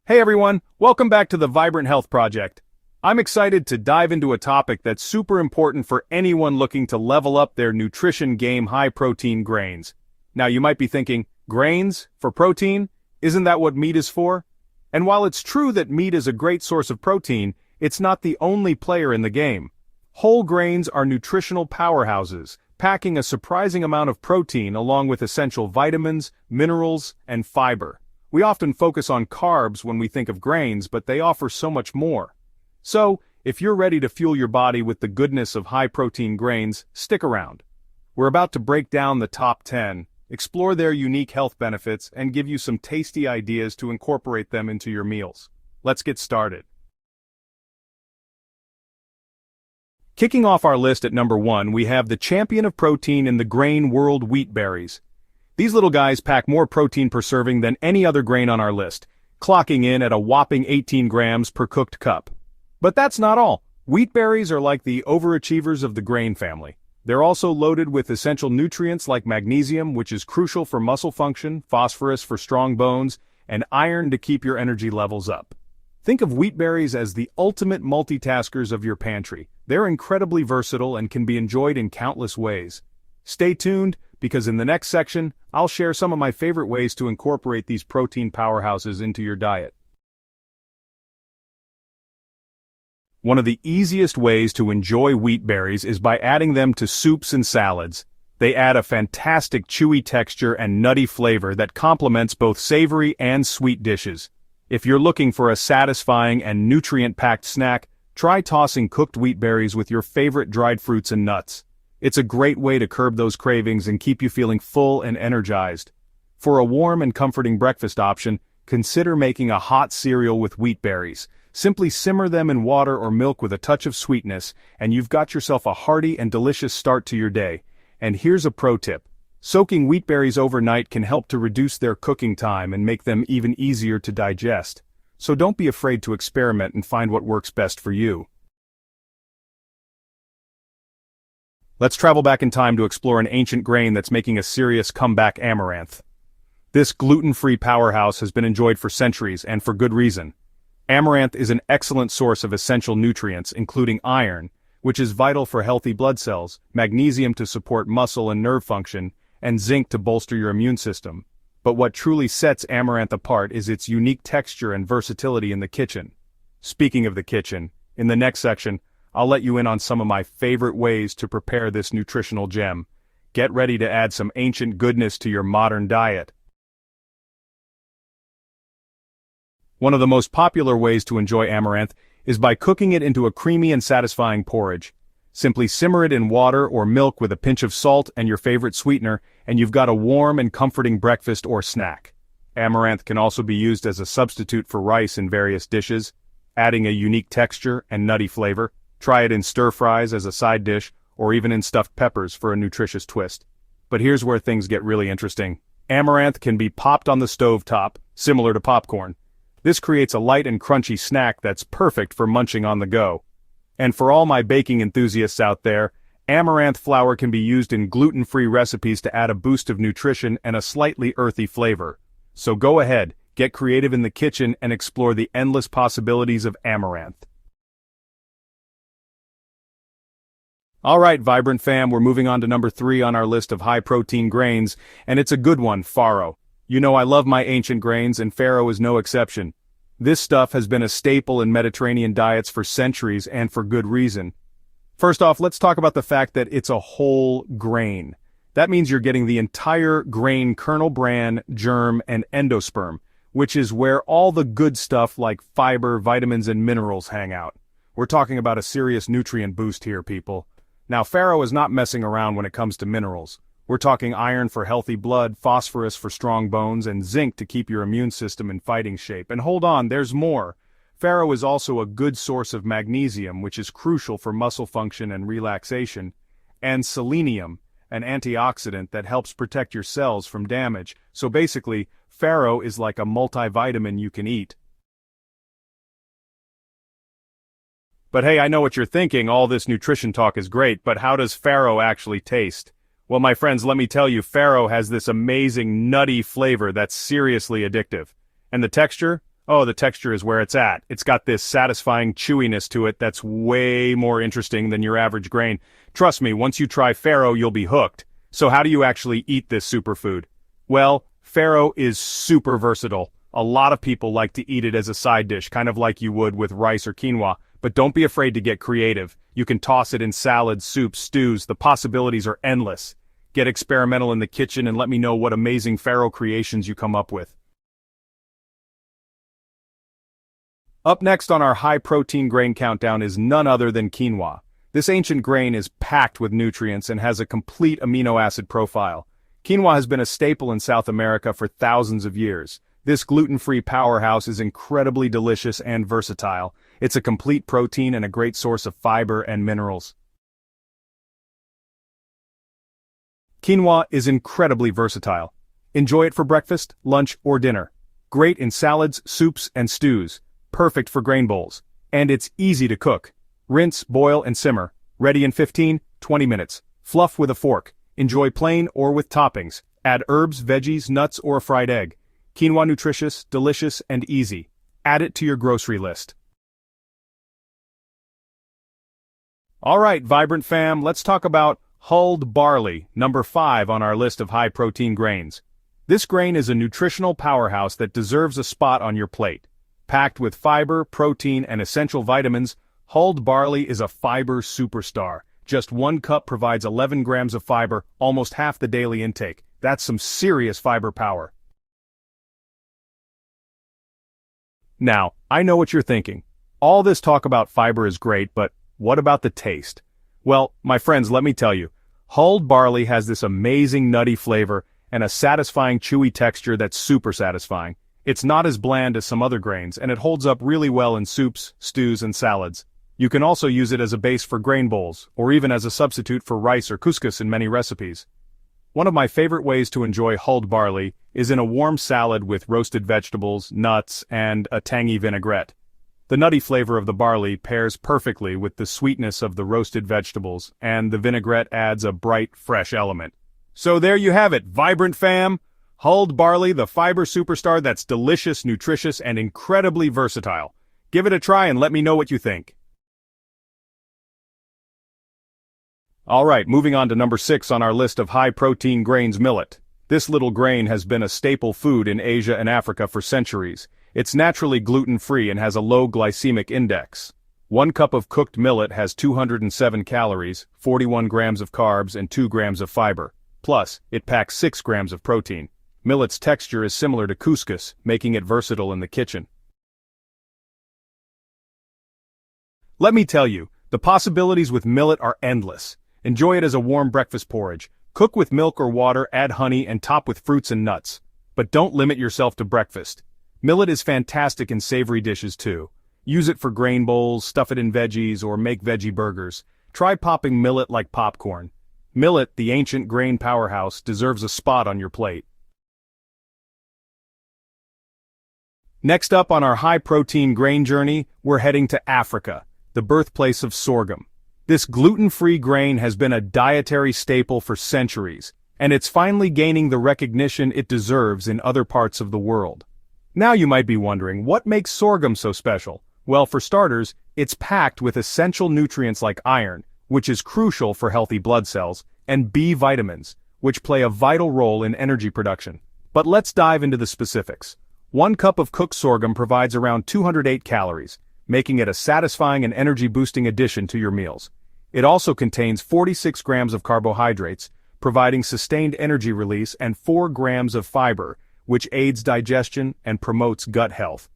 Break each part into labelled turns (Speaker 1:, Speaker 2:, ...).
Speaker 1: Hey everyone, welcome back to the Vibrant Health Project. I'm excited to dive into a topic that's super important for anyone looking to level up their nutrition game: high-protein grains. Now you might be thinking, grains? For protein? Isn't that what meat is for? And while it's true that meat is a great source of protein, it's not the only player in the game. Whole grains are nutritional powerhouses, packing a surprising amount of protein along with essential vitamins, minerals, and fiber. We often focus on carbs when we think of grains, but they offer so much more. So, if you're ready to fuel your body with the goodness of high-protein grains, stick around. We're about to break down the top 10, explore their unique health benefits, and give you some tasty ideas to incorporate them into your meals. Let's get started. Kicking off our list at number 1, we have the champion of protein in the grain world: wheat berries. These little guys pack more protein per serving than any other grain on our list, clocking in at a whopping 18 grams per cooked cup. But that's not all. Wheat berries are like the overachievers of the grain family. They're also loaded with essential nutrients like magnesium, which is crucial for muscle function, phosphorus for strong bones, and iron to keep your energy levels up. Think of wheat berries as the ultimate multitaskers of your pantry. They're incredibly versatile and can be enjoyed in countless ways. Stay tuned, because in the next section, I'll share some of my favorite ways to incorporate these protein powerhouses into your diet. One of the easiest ways to enjoy wheat berries is by adding them to soups and salads. They add a fantastic chewy texture and nutty flavor that complements both savory and sweet dishes. If you're looking for a satisfying and nutrient-packed snack, try tossing cooked wheat berries with your favorite dried fruits and nuts. It's a great way to curb those cravings and keep you feeling full and energized. For a warm and comforting breakfast option, consider making a hot cereal with wheat berries. Simply simmer them in water or milk with a touch of sweetness, and you've got yourself a hearty and delicious start to your day. And here's a pro tip. Soaking wheat berries overnight can help to reduce their cooking time and make them even easier to digest. So don't be afraid to experiment and find what works best for you. Let's travel back in time to explore an ancient grain that's making a serious comeback: amaranth. This gluten-free powerhouse has been enjoyed for centuries, and for good reason. Amaranth is an excellent source of essential nutrients, including iron, which is vital for healthy blood cells, magnesium to support muscle and nerve function, and zinc to bolster your immune system. But what truly sets amaranth apart is its unique texture and versatility in the kitchen. Speaking of the kitchen, in the next section, I'll let you in on some of my favorite ways to prepare this nutritional gem. Get ready to add some ancient goodness to your modern diet. One of the most popular ways to enjoy amaranth is by cooking it into a creamy and satisfying porridge. Simply simmer it in water or milk with a pinch of salt and your favorite sweetener, and you've got a warm and comforting breakfast or snack. Amaranth can also be used as a substitute for rice in various dishes, adding a unique texture and nutty flavor. Try it in stir-fries as a side dish, or even in stuffed peppers for a nutritious twist. But here's where things get really interesting. Amaranth can be popped on the stove top, similar to popcorn. This creates a light and crunchy snack that's perfect for munching on the go. And for all my baking enthusiasts out there, amaranth flour can be used in gluten-free recipes to add a boost of nutrition and a slightly earthy flavor. So go ahead, get creative in the kitchen and explore the endless possibilities of amaranth. Alright, Vibrant fam, we're moving on to number 3 on our list of high-protein grains, and it's a good one: farro. You know I love my ancient grains, and farro is no exception. This stuff has been a staple in Mediterranean diets for centuries, and for good reason. First off, let's talk about the fact that it's a whole grain. That means you're getting the entire grain kernel, bran, germ, and endosperm, which is where all the good stuff like fiber, vitamins, and minerals hang out. We're talking about a serious nutrient boost here, people. Now, farro is not messing around when it comes to minerals. We're talking iron for healthy blood, phosphorus for strong bones, and zinc to keep your immune system in fighting shape. And hold on, there's more. Farro is also a good source of magnesium, which is crucial for muscle function and relaxation, and selenium, an antioxidant that helps protect your cells from damage. So basically, farro is like a multivitamin you can eat. But hey, I know what you're thinking. All this nutrition talk is great, but how does farro actually taste? Well, my friends, let me tell you, farro has this amazing nutty flavor that's seriously addictive. And the texture? Oh, the texture is where it's at. It's got this satisfying chewiness to it that's way more interesting than your average grain. Trust me, once you try farro, you'll be hooked. So how do you actually eat this superfood? Well, farro is super versatile. A lot of people like to eat it as a side dish, kind of like you would with rice or quinoa, but don't be afraid to get creative. You can toss it in salads, soups, stews, the possibilities are endless. Get experimental in the kitchen and let me know what amazing farro creations you come up with. Up next on our high-protein grain countdown is none other than quinoa. This ancient grain is packed with nutrients and has a complete amino acid profile. Quinoa has been a staple in South America for thousands of years. This gluten-free powerhouse is incredibly delicious and versatile. It's a complete protein and a great source of fiber and minerals. Quinoa is incredibly versatile. Enjoy it for breakfast, lunch, or dinner. Great in salads, soups, and stews. Perfect for grain bowls. And it's easy to cook. Rinse, boil, and simmer. Ready in 15-20 minutes. Fluff with a fork. Enjoy plain or with toppings. Add herbs, veggies, nuts, or a fried egg. Quinoa nutritious, delicious, and easy. Add it to your grocery list. Alright, Vibrant Fam, let's talk about hulled barley, number 5 on our list of high-protein grains. This grain is a nutritional powerhouse that deserves a spot on your plate. Packed with fiber, protein, and essential vitamins, hulled barley is a fiber superstar. Just 1 cup provides 11 grams of fiber, almost half the daily intake. That's some serious fiber power. Now, I know what you're thinking. All this talk about fiber is great, but what about the taste? Well, my friends, let me tell you, hulled barley has this amazing nutty flavor and a satisfying chewy texture that's super satisfying. It's not as bland as some other grains, and it holds up really well in soups, stews, and salads. You can also use it as a base for grain bowls, or even as a substitute for rice or couscous in many recipes. One of my favorite ways to enjoy hulled barley is in a warm salad with roasted vegetables, nuts, and a tangy vinaigrette. The nutty flavor of the barley pairs perfectly with the sweetness of the roasted vegetables, and the vinaigrette adds a bright, fresh element. So there you have it, Vibrant Fam! Hulled barley, the fiber superstar that's delicious, nutritious, and incredibly versatile. Give it a try and let me know what you think. Alright, moving on to number 6 on our list of high-protein grains, millet. This little grain has been a staple food in Asia and Africa for centuries. It's naturally gluten-free and has a low glycemic index. 1 cup of cooked millet has 207 calories, 41 grams of carbs, and 2 grams of fiber. Plus, it packs 6 grams of protein. Millet's texture is similar to couscous, making it versatile in the kitchen. Let me tell you, the possibilities with millet are endless. Enjoy it as a warm breakfast porridge. Cook with milk or water, add honey, and top with fruits and nuts. But don't limit yourself to breakfast. Millet is fantastic in savory dishes too. Use it for grain bowls, stuff it in veggies, or make veggie burgers. Try popping millet like popcorn. Millet, the ancient grain powerhouse, deserves a spot on your plate. Next up on our high-protein grain journey, we're heading to Africa, the birthplace of sorghum. This gluten-free grain has been a dietary staple for centuries, and it's finally gaining the recognition it deserves in other parts of the world. Now you might be wondering, what makes sorghum so special? Well, for starters, it's packed with essential nutrients like iron, which is crucial for healthy blood cells, and B vitamins, which play a vital role in energy production. But let's dive into the specifics. 1 cup of cooked sorghum provides around 208 calories, making it a satisfying and energy-boosting addition to your meals. It also contains 46 grams of carbohydrates, providing sustained energy release, and 4 grams of fiber, which aids digestion and promotes gut health.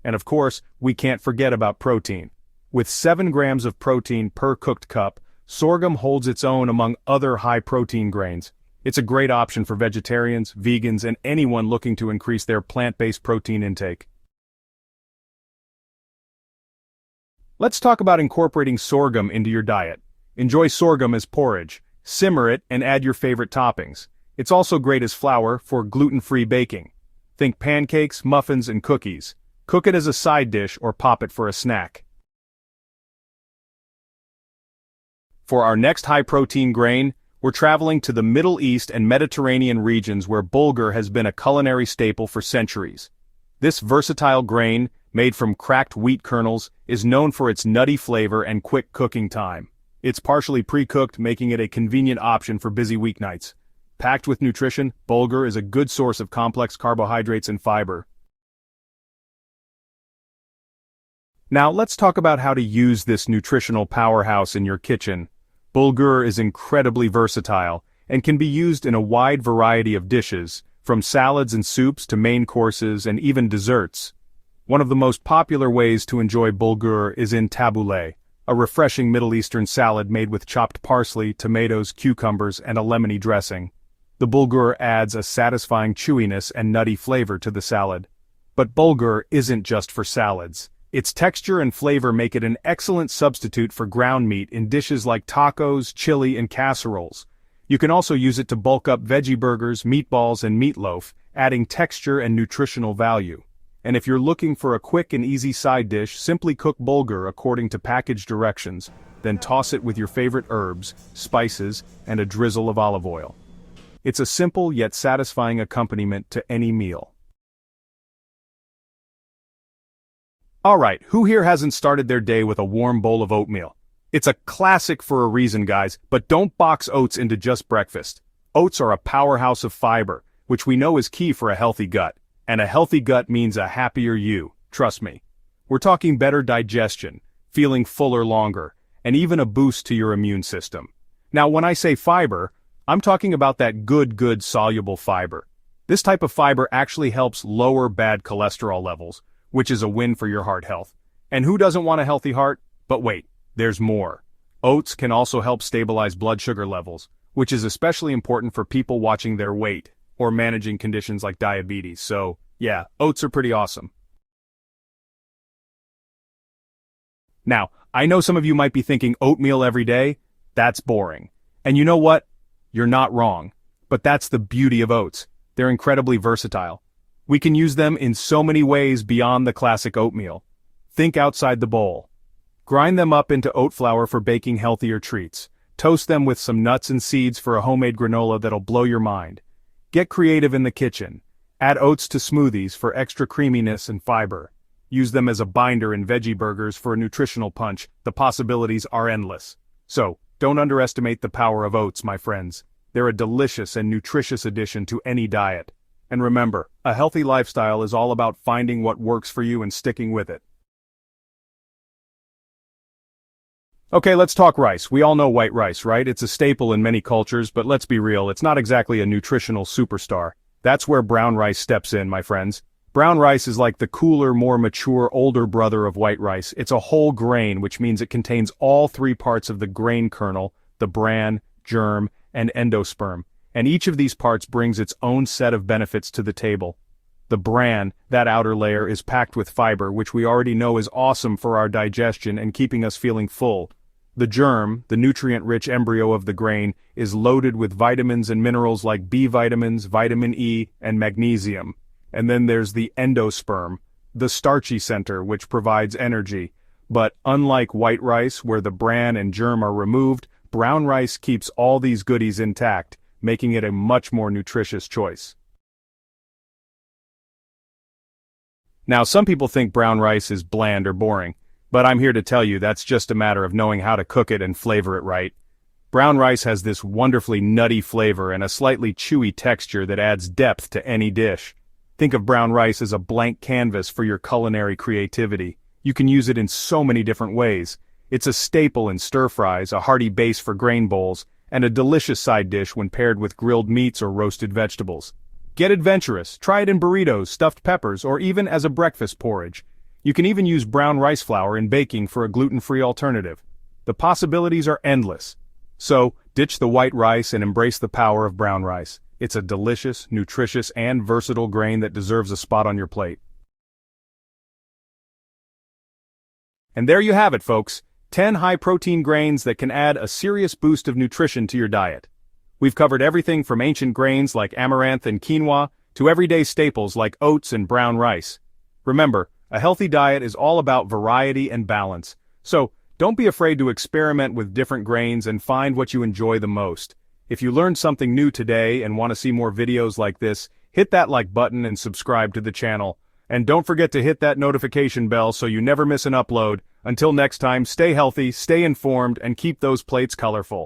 Speaker 1: And of course, we can't forget about protein. With 7 grams of protein per cooked cup, sorghum holds its own among other high-protein grains. It's a great option for vegetarians, vegans, and anyone looking to increase their plant-based protein intake. Let's talk about incorporating sorghum into your diet. Enjoy sorghum as porridge, simmer it, and add your favorite toppings. It's also great as flour for gluten-free baking. Think pancakes, muffins, and cookies. Cook it as a side dish or pop it for a snack. For our next high-protein grain, we're traveling to the Middle East and Mediterranean regions where bulgur has been a culinary staple for centuries. This versatile grain, made from cracked wheat kernels, is known for its nutty flavor and quick cooking time. It's partially pre-cooked, making it a convenient option for busy weeknights. Packed with nutrition, bulgur is a good source of complex carbohydrates and fiber. Now let's talk about how to use this nutritional powerhouse in your kitchen. Bulgur is incredibly versatile and can be used in a wide variety of dishes, from salads and soups to main courses and even desserts. One of the most popular ways to enjoy bulgur is in tabbouleh, a refreshing Middle Eastern salad made with chopped parsley, tomatoes, cucumbers, and a lemony dressing. The bulgur adds a satisfying chewiness and nutty flavor to the salad. But bulgur isn't just for salads. Its texture and flavor make it an excellent substitute for ground meat in dishes like tacos, chili, and casseroles. You can also use it to bulk up veggie burgers, meatballs, and meatloaf, adding texture and nutritional value. And if you're looking for a quick and easy side dish, simply cook bulgur according to package directions, then toss it with your favorite herbs, spices, and a drizzle of olive oil. It's a simple yet satisfying accompaniment to any meal. Alright, who here hasn't started their day with a warm bowl of oatmeal? It's a classic for a reason, guys, but don't box oats into just breakfast. Oats are a powerhouse of fiber, which we know is key for a healthy gut. And a healthy gut means a happier you, trust me. We're talking better digestion, feeling fuller longer, and even a boost to your immune system. Now when I say fiber, I'm talking about that good soluble fiber. This type of fiber actually helps lower bad cholesterol levels, which is a win for your heart health. And who doesn't want a healthy heart? But wait, there's more. Oats can also help stabilize blood sugar levels, which is especially important for people watching their weight or managing conditions like diabetes. So, yeah, oats are pretty awesome. Now, I know some of you might be thinking oatmeal every day? That's boring. And you know what? You're not wrong. But that's the beauty of oats. They're incredibly versatile. We can use them in so many ways beyond the classic oatmeal. Think outside the bowl. Grind them up into oat flour for baking healthier treats. Toast them with some nuts and seeds for a homemade granola that'll blow your mind. Get creative in the kitchen. Add oats to smoothies for extra creaminess and fiber. Use them as a binder in veggie burgers for a nutritional punch. The possibilities are endless. So, don't underestimate the power of oats, my friends. They're a delicious and nutritious addition to any diet. And remember, a healthy lifestyle is all about finding what works for you and sticking with it. Okay, let's talk rice. We all know white rice, right? It's a staple in many cultures, but let's be real, it's not exactly a nutritional superstar. That's where brown rice steps in, my friends. Brown rice is like the cooler, more mature, older brother of white rice. It's a whole grain, which means it contains all three parts of the grain kernel, the bran, germ, and endosperm. And each of these parts brings its own set of benefits to the table. The bran, that outer layer, is packed with fiber, which we already know is awesome for our digestion and keeping us feeling full. The germ, the nutrient-rich embryo of the grain, is loaded with vitamins and minerals like B vitamins, vitamin E, and magnesium. And then there's the endosperm, the starchy center, which provides energy. But unlike white rice, where the bran and germ are removed, brown rice keeps all these goodies intact, making it a much more nutritious choice. Now, some people think brown rice is bland or boring, but I'm here to tell you that's just a matter of knowing how to cook it and flavor it right. Brown rice has this wonderfully nutty flavor and a slightly chewy texture that adds depth to any dish. Think of brown rice as a blank canvas for your culinary creativity. You can use it in so many different ways. It's a staple in stir-fries, a hearty base for grain bowls, and a delicious side dish when paired with grilled meats or roasted vegetables. Get adventurous, try it in burritos, stuffed peppers, or even as a breakfast porridge. You can even use brown rice flour in baking for a gluten-free alternative. The possibilities are endless. So, ditch the white rice and embrace the power of brown rice. It's a delicious, nutritious, and versatile grain that deserves a spot on your plate. And there you have it, folks. 10 high-protein grains that can add a serious boost of nutrition to your diet. We've covered everything from ancient grains like amaranth and quinoa to everyday staples like oats and brown rice. Remember, a healthy diet is all about variety and balance. So, don't be afraid to experiment with different grains and find what you enjoy the most. If you learned something new today and want to see more videos like this, hit that like button and subscribe to the channel. And don't forget to hit that notification bell so you never miss an upload. Until next time, stay healthy, stay informed, and keep those plates colorful.